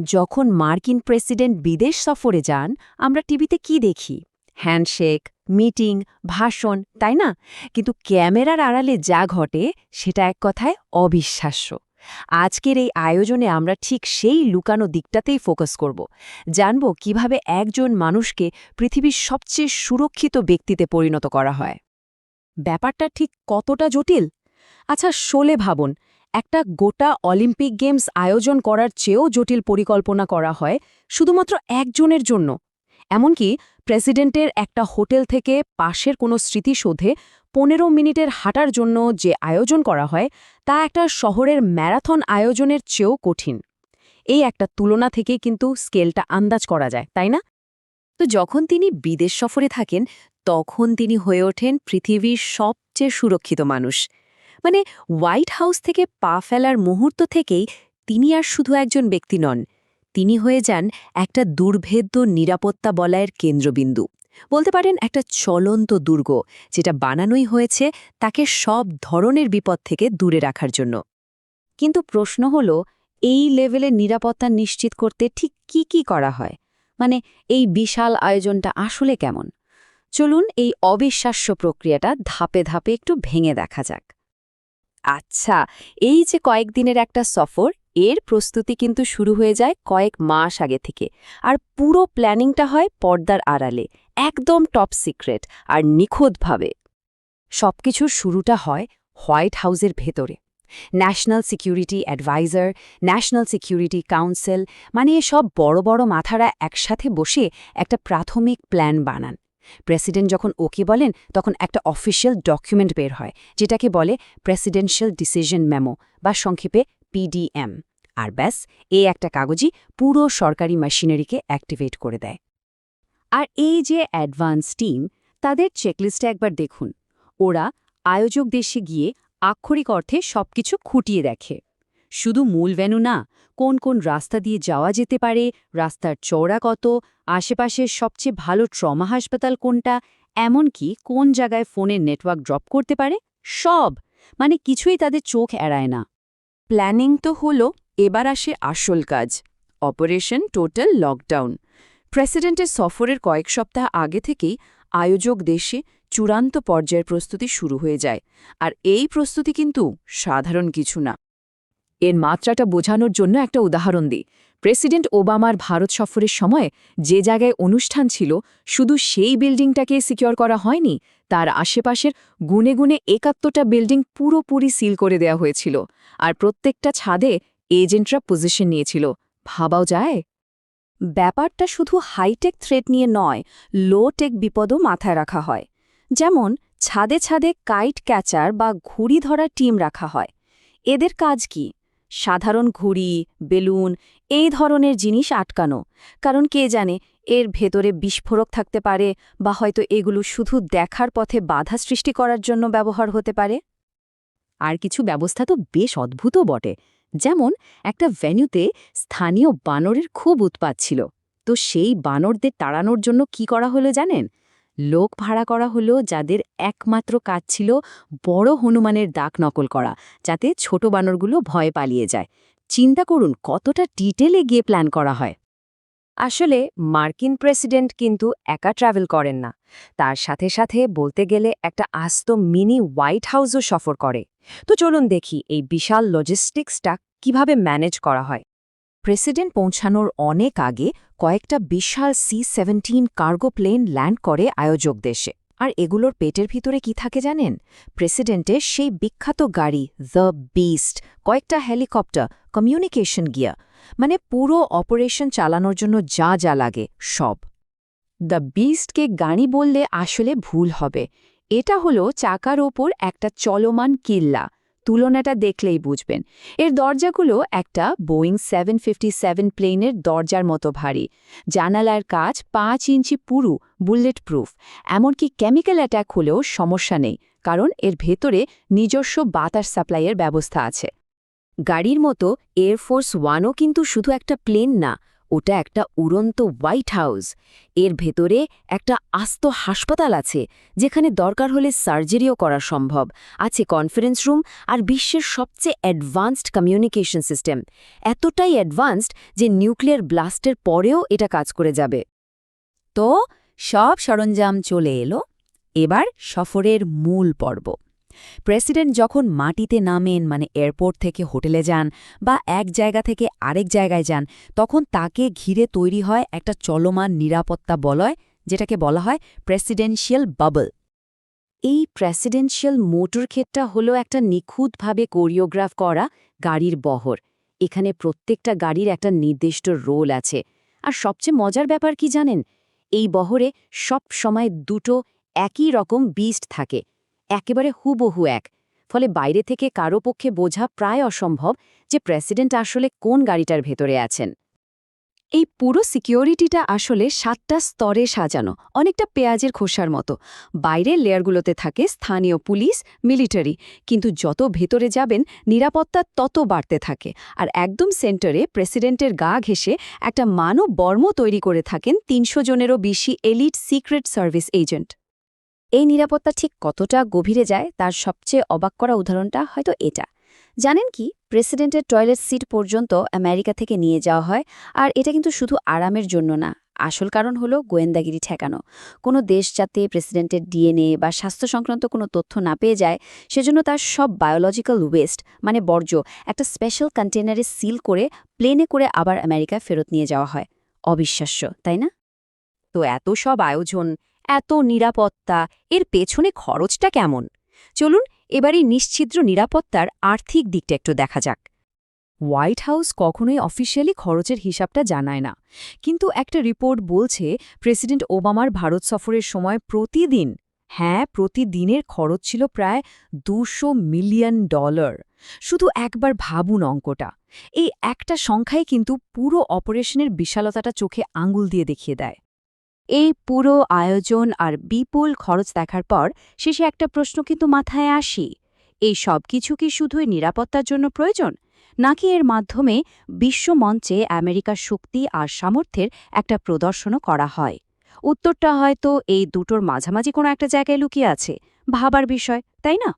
যখন মার্কিন প্রেসিডেন্ট বিদেশ সফরে যান আমরা টিভিতে কি দেখি? হ্যান্ডশেক, মিটিং, ভাষণ, তাই না? কিন্তু ক্যামেরার আড়ালে যা ঘটে সেটা এক কথায় অবিশ্বাস্য। আজকের এই আয়োজনে আমরা ঠিক সেই লুকানো দিকটাতেই ফোকাস করব। জানব কিভাবে একজন মানুষকে পৃথিবীর সবচেয়ে সুরক্ষিত ব্যক্তিতে পরিণত করা হয়। ব্যাপারটা ঠিক কতটা জটিল? আচ্ছা, শোলে ভাবুন, একটা গোটা অলিম্পিক গেমস আয়োজন করার চেয়েও জটিল পরিকল্পনা করা হয় শুধুমাত্র একজনের জন্য। এমনকি প্রেসিডেন্টের একটা হোটেল থেকে পাশের কোনো স্মৃতিসৌধে ১৫ মিনিটের হাঁটার জন্য যে আয়োজন করা হয় তা একটা শহরের ম্যারাথন আয়োজনের চেয়েও কঠিন। এই একটা তুলনা থেকে কিন্তু স্কেলটা আন্দাজ করা যায়, তাই না? তো যখন তিনি বিদেশ সফরে থাকেন তখন তিনি হয়ে ওঠেন পৃথিবীর সবচেয়ে সুরক্ষিত মানুষ। মানে হোয়াইট হাউস থেকে পা ফেলার মুহূর্ত থেকেই তিনি আর শুধু একজন ব্যক্তি নন, তিনি হয়ে যান একটা দুর্ভেদ্য নিরাপত্তা বলয়ের কেন্দ্রবিন্দু। বলতে পারেন একটা চলন্ত দুর্গ, যেটা বানানোই হয়েছে তাকে সব ধরনের বিপদ থেকে দূরে রাখার জন্য। কিন্তু প্রশ্ন হলো, এই লেভেলের নিরাপত্তা নিশ্চিত করতে ঠিক কি করা হয়? মানে এই বিশাল আয়োজনটা আসলে কেমন? চলুন এই অবিশ্বাস্য প্রক্রিয়াটা ধাপে ধাপে একটু ভেঙে দেখা যাক। আচ্ছা, এই যে কয়েকদিনের একটা সফর, এর প্রস্তুতি কিন্তু শুরু হয়ে যায় কয়েক মাস আগে থেকে। আর পুরো প্ল্যানিংটা হয় পর্দার আড়ালে, একদম টপ সিক্রেট আর নিখুঁতভাবে। সবকিছুর শুরুটা হয় হোয়াইট হাউসের ভেতরে। National security adviser, national security council, মানে এসব বড় বড় মাথারা একসাথে বসে একটা প্রাথমিক প্ল্যান বানান। প্রেসিডেন্ট যখন ওকে বলেন তখন একটা অফিসিয়াল ডকুমেন্ট বের হয়, যেটাকে বলে প্রেসিডেন্সিয়াল ডিসিশন মেমো বা সংক্ষেপে পিডিএম। আর ব্যাস, এই একটা কাগজই পুরো সরকারি মেশিনারিকে অ্যাক্টিভেট করে দেয়। আর এই যে অ্যাডভান্স টিম, তাদের চেকলিস্টে একবার দেখুন। ওরা আয়োজক দেশে গিয়ে আক্ষরিক অর্থে সবকিছু খুঁটিয়ে দেখে। শুধু মূল ভেন্যু না, কোন কোন রাস্তা দিয়ে যাওয়া যেতে পারে, রাস্তার চওড়া কত, আশেপাশের সবচেয়ে ভালো ট্রমা হাসপাতাল কোনটা, এমনকি কোন জায়গায় ফোনের নেটওয়ার্ক ড্রপ করতে পারে, সব। মানে কিছুই তাদের চোখ এড়ায় না। প্ল্যানিং তো হলো, এবার আসে আসল কাজ, অপারেশন টোটাল লকডাউন। প্রেসিডেন্টের সফরের কয়েক সপ্তাহ আগে থেকেই আয়োজক দেশে চূড়ান্ত পর্যায়ের প্রস্তুতি শুরু হয়ে যায়। আর এই প্রস্তুতি কিন্তু সাধারণ কিছু না। এর মাত্রাটা বোঝানোর জন্য একটা উদাহরণ দিই। প্রেসিডেন্ট ওবামার ভারত সফরের সময় যে জায়গায় অনুষ্ঠান ছিল, শুধু সেই বিল্ডিংটাকে সিকিউর করা হয়নি, তার আশেপাশের গুনে গুনে ৭১টা বিল্ডিং পুরোপুরি সিল করে দেওয়া হয়েছিল। আর প্রত্যেকটা ছাদে এজেন্টরা পজিশন নিয়েছিল। ভাবাও যায়? ব্যাপারটা শুধু হাইটেক থ্রেট নিয়ে নয়, লো টেক বিপদও মাথায় রাখা হয়। যেমন ছাদে ছাদে কাইট ক্যাচার বা ঘুড়ি ধরার টিম রাখা হয়। এদের কাজ কি? সাধারণ ঘুড়ি, বেলুন, এই ধরনের জিনিস আটকানো। কারণ কে জানে এর ভেতরে বিস্ফোরক থাকতে পারে, বা হয়তো এগুলো শুধু দেখার পথে বাধা সৃষ্টি করার জন্য ব্যবহার হতে পারে। আর কিছু ব্যবস্থা তো বেশ অদ্ভুতও বটে। যেমন একটা ভেন্যুতে স্থানীয় বানরের খুব উৎপাত ছিল। তো সেই বানরদের তাড়ানোর জন্য কি করা হলো জানেন? লোক ভাড়া করা হলো, যাদের একমাত্র কাজ ছিল বড় হনুমানের দাগ নকল করা, যাতে ছোট বানরগুলো ভয় পালিয়ে যায়। চিন্তা করুন কতটা ডিটেলে গিয়ে প্ল্যান করা হয়। আসলে মার্কিন প্রেসিডেন্ট কিন্তু একা ট্রাভেল করেন না, তার সাথে সাথে বলতে গেলে একটা আস্ত মিনি হোয়াইট হাউসও সফর করে। তো চলুন দেখি এই বিশাল লজিস্টিক্সটা কিভাবে ম্যানেজ করা হয়। প্রেসিডেন্ট পৌঁছানোর অনেক আগে কয়েকটা বিশাল C-17 কার্গো প্লেন ল্যান্ড করে আয়োজক দেশে। আর এগুলোর পেটের ভিতরে কি থাকে জানেন? প্রেসিডেন্টের সেই বিখ্যাত গাড়ি দ্য বিস্ট, কয়েকটা হেলিকপ্টার, কমিউনিকেশন গিয়ার, মানে পুরো অপারেশন চালানোর জন্য যা যা লাগে সব। দ্য বিস্টকে গাড়ি বললে আসলে ভুল হবে। এটা হলো চাকার ওপর একটা চলমান কিল্লা। তুলনাটা দেখলেই বুঝবেন। এর দরজাগুলো একটা বোয়িং 757 প্লেনের দরজার মতো ভারী। জানালার কাজ ৫ ইঞ্চি পুরু, বুলেট প্রুফ। এমনকি কেমিক্যাল অ্যাটাক হলেও সমস্যা নেই, কারণ এর ভেতরে নিজস্ব বাতাস সাপ্লাইয়ের ব্যবস্থা আছে। গাড়ির মতো এয়ারফোর্স ওয়ানও কিন্তু শুধু একটা প্লেন না, ওটা একটা উড়ন্ত হোয়াইট হাউস। এর ভেতরে একটা আস্ত হাসপাতাল আছে, যেখানে দরকার হলে সার্জারিও করা সম্ভব। আছে কনফারেন্স রুম আর বিশ্বের সবচেয়ে অ্যাডভান্সড কমিউনিকেশন সিস্টেম। এতটাই অ্যাডভান্সড যে নিউক্লিয়ার ব্লাস্টের পরেও এটা কাজ করে যাবে। তো সব সরঞ্জাম চলে এলো। এবার সফরের মূল পর্ব। প্রেসিডেন্ট যখন মাটিতে নামেন, মানে এয়ারপোর্ট থেকে হোটেলে যান বা এক জায়গা থেকে আরেক জায়গায় যান, তখন তাকে ঘিরে তৈরি হয় একটা চলমান নিরাপত্তা বলয়, যেটাকে বলা হয় প্রেসিডেন্সিয়াল বাবল। এই প্রেসিডেন্সিয়াল মোটরক্ষেতটা হলো একটা নিখুঁতভাবে কোরিওগ্রাফ করা গাড়ির বহর। এখানে প্রত্যেকটা গাড়ির একটা নির্দিষ্ট রোল আছে। আর সবচেয়ে মজার ব্যাপার কি জানেন? এই বহরে সব সময় দুটো একই রকম বিস্ট থাকে, একেবারে হুবহু এক। ফলে বাইরে থেকে কারো পক্ষে বোঝা প্রায় অসম্ভব যে প্রেসিডেন্ট আসলে কোন গাড়িটার ভেতরে আছেন। এই পুরো সিকিউরিটিটা আসলে 7টা স্তরে সাজানো, অনেকটা পেঁয়াজের খোসার মতো। বাইরের লেয়ারগুলোতে থাকে স্থানীয় পুলিশ, মিলিটারি, কিন্তু যত ভেতরে যাবেন নিরাপত্তা তত বাড়তে থাকে। আর একদম সেন্টারে প্রেসিডেন্টের গা ঘেঁষে একটা মানব বর্ম তৈরি করে থাকেন 300 জনেরও বেশি এলিট সিক্রেট সার্ভিস এজেন্ট। এই নিরাপত্তা ঠিক কতটা গভীরে যায় তার সবচেয়ে অবাক করা উদাহরণটা হয়তো এটা। জানেন কি, প্রেসিডেন্টের টয়লেট সিট পর্যন্ত আমেরিকা থেকে নিয়ে যাওয়া হয়। আর এটা কিন্তু শুধু আরামের জন্য না, আসল কারণ হলো গোয়েন্দাগিরি ঠেকানো। কোনো দেশ যাতে প্রেসিডেন্টের ডিএনএ বা স্বাস্থ্য সংক্রান্ত কোনো তথ্য না পেয়ে যায়, সেজন্য তার সব বায়োলজিক্যাল ওয়েস্ট, মানে বর্জ্য, একটা স্পেশাল কন্টেনারে সিল করে প্লেনে করে আবার আমেরিকায় ফেরত নিয়ে যাওয়া হয়। অবিশ্বাস্য, তাই না? তো এত সব আয়োজন, এত নিরাপত্তা, এর পেছনে খরচটা কেমন? চলুন এবার এই নিশ্ছিদ্র নিরাপত্তার আর্থিক দিকটা একটু দেখা যাক। হোয়াইট হাউস কখনোই অফিসিয়ালি খরচের হিসাবটা জানায় না, কিন্তু একটা রিপোর্ট বলছে প্রেসিডেন্ট ওবামার ভারত সফরের সময় প্রতিদিনের খরচ ছিল প্রায় $200 মিলিয়ন। শুধু একবার ভাবুন অঙ্কটা। এই একটা সংখ্যাই কিন্তু পুরো অপারেশনের বিশালতাটা চোখে আঙুল দিয়ে দেখিয়ে দেয়। এই পুরো আয়োজন আর বিপুল খরচ দেখার পর শেষে একটা প্রশ্ন কিন্তু মাথায় আসি, এই সব কিছু কি শুধুই নিরাপত্তার জন্য প্রয়োজন, নাকি এর মাধ্যমে বিশ্বমঞ্চে আমেরিকার শক্তি আর সামর্থ্যের একটা প্রদর্শনও করা হয়? উত্তরটা হয়তো এই দুটোর মাঝামাঝি কোনো একটা জায়গায় লুকিয়ে আছে। ভাবার বিষয়, তাই না?